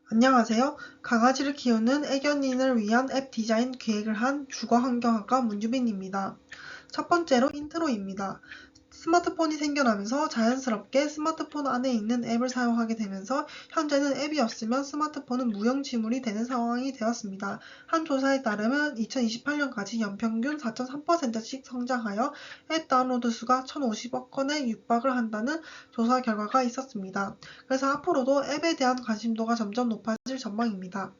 안녕하세요. 강아지를 키우는 애견인을 위한 앱 디자인 기획을 한 주거환경학과 문유빈입니다. 첫 번째로 인트로입니다. 스마트폰이 생겨나면서 자연스럽게 스마트폰 안에 있는 앱을 사용하게 되면서 현재는 앱이 없으면 스마트폰은 무용지물이 되는 상황이 되었습니다. 한 조사에 따르면 2028년까지 연평균 4.3%씩 성장하여 앱 다운로드 수가 1,050억 건에 육박을 한다는 조사 결과가 있었습니다. 그래서 앞으로도 앱에 대한 관심도가 점점 높아질 전망입니다.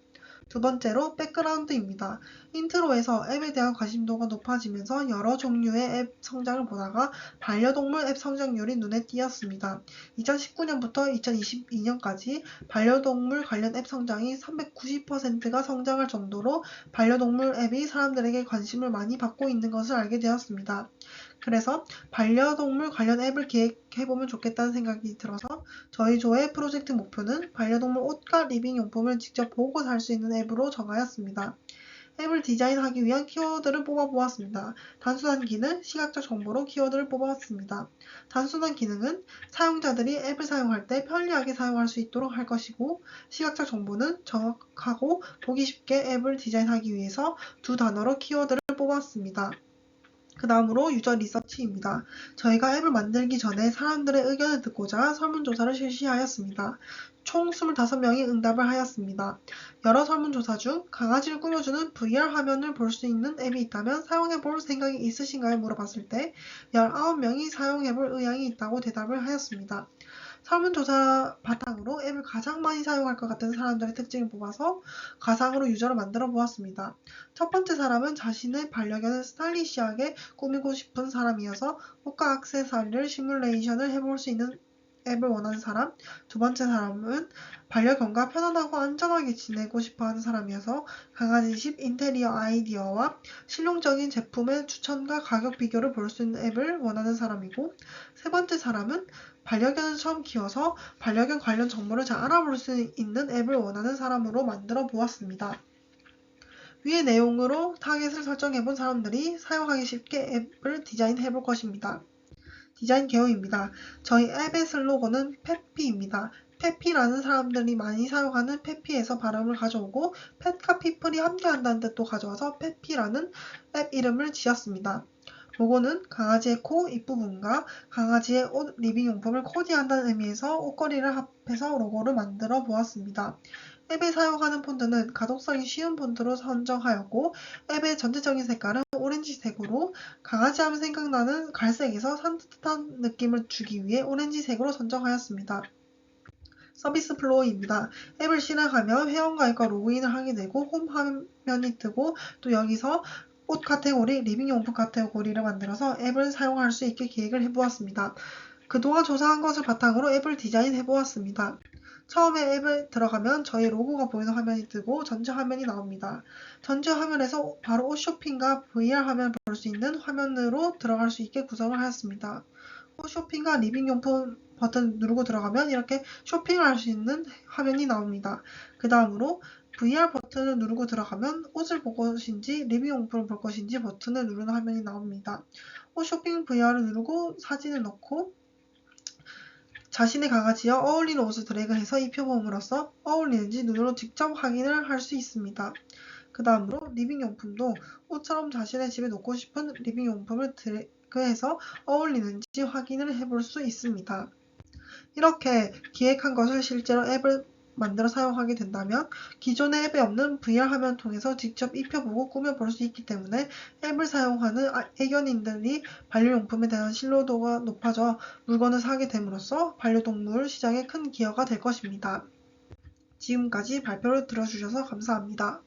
두 번째로 백그라운드입니다. 인트로에서 앱에 대한 관심도가 높아지면서 여러 종류의 앱 성장을 보다가 반려동물 앱 성장률이 눈에 띄었습니다. 2019년부터 2022년까지 반려동물 관련 앱 성장이 390%가 성장할 정도로 반려동물 앱이 사람들에게 관심을 많이 받고 있는 것을 알게 되었습니다. 그래서 반려동물 관련 앱을 기획해보면 좋겠다는 생각이 들어서 저희 조의 프로젝트 목표는 반려동물 옷과 리빙용품을 직접 보고 살 수 있는 앱으로 정하였습니다. 앱을 디자인하기 위한 키워드를 뽑아보았습니다. 단순한 기능, 시각적 정보로 키워드를 뽑아봤습니다. 단순한 기능은 사용자들이 앱을 사용할 때 편리하게 사용할 수 있도록 할 것이고, 시각적 정보는 정확하고 보기 쉽게 앱을 디자인하기 위해서 두 단어로 키워드를 뽑았습니다. 그 다음으로 유저 리서치입니다. 저희가 앱을 만들기 전에 사람들의 의견을 듣고자 설문조사를 실시하였습니다. 총 25명이 응답을 하였습니다. 여러 설문조사 중 강아지를 꾸며주는 VR 화면을 볼 수 있는 앱이 있다면 사용해볼 생각이 있으신가요? 물어봤을 때 19명이 사용해볼 의향이 있다고 대답을 하였습니다. 설문조사 바탕으로 앱을 가장 많이 사용할 것 같은 사람들의 특징을 뽑아서 가상으로 유저를 만들어 보았습니다. 첫 번째 사람은 자신의 반려견을 스타일리시하게 꾸미고 싶은 사람이어서 옷과 액세서리를 시뮬레이션을 해볼 수 있는 앱을 원하는 사람. 두 번째 사람은 반려견과 편안하고 안전하게 지내고 싶어하는 사람이어서 강아지 집 인테리어 아이디어와 실용적인 제품의 추천과 가격 비교를 볼 수 있는 앱을 원하는 사람이고, 세 번째 사람은 반려견을 처음 키워서 반려견 관련 정보를 잘 알아볼 수 있는 앱을 원하는 사람으로 만들어 보았습니다. 위의 내용으로 타겟을 설정해본 사람들이 사용하기 쉽게 앱을 디자인해볼 것입니다. 디자인 개요입니다. 저희 앱의 슬로건은 페피입니다. 페피라는 사람들이 많이 사용하는 페피에서 발음을 가져오고 펫과 피플이 함께한다는 뜻도 가져와서 페피라는 앱 이름을 지었습니다. 로고는 강아지의 코 입부분과 강아지의 옷, 리빙용품을 코디한다는 의미에서 옷걸이를 합해서 로고를 만들어 보았습니다. 앱에 사용하는 폰트는 가독성이 쉬운 폰트로 선정하였고, 앱의 전체적인 색깔은 오렌지색으로 강아지 하면 생각나는 갈색에서 산뜻한 느낌을 주기 위해 오렌지색으로 선정하였습니다. 서비스 플로우입니다. 앱을 실행하면 회원가입과 로그인을 하게 되고 홈 화면이 뜨고, 또 여기서 옷 카테고리, 리빙용품 카테고리를 만들어서 앱을 사용할 수 있게 기획을 해보았습니다. 그동안 조사한 것을 바탕으로 앱을 디자인해보았습니다. 처음에 앱에 들어가면 저희 로고가 보이는 화면이 뜨고 전체 화면이 나옵니다. 전체 화면에서 바로 옷 쇼핑과 VR 화면을 볼 수 있는 화면으로 들어갈 수 있게 구성을 하였습니다. 옷 쇼핑과 리빙용품 버튼 누르고 들어가면 이렇게 쇼핑을 할 수 있는 화면이 나옵니다. 그 다음으로 VR 버튼을 누르고 들어가면 옷을 볼 것인지 리빙용품을 볼 것인지 버튼을 누르는 화면이 나옵니다. 옷 쇼핑 VR을 누르고 사진을 넣고 자신의 강아지와 어울리는 옷을 드래그해서 입혀봄으로써 어울리는지 눈으로 직접 확인을 할 수 있습니다. 그 다음으로 리빙용품도 옷처럼 자신의 집에 놓고 싶은 리빙용품을 드래그해서 어울리는지 확인을 해볼 수 있습니다. 이렇게 기획한 것을 실제로 앱을 만들어 사용하게 된다면 기존의 앱에 없는 VR 화면을 통해서 직접 입혀보고 꾸며볼 수 있기 때문에 앱을 사용하는 애견인들이 반려용품에 대한 신뢰도가 높아져 물건을 사게 됨으로써 반려동물 시장에 큰 기여가 될 것입니다. 지금까지 발표를 들어주셔서 감사합니다.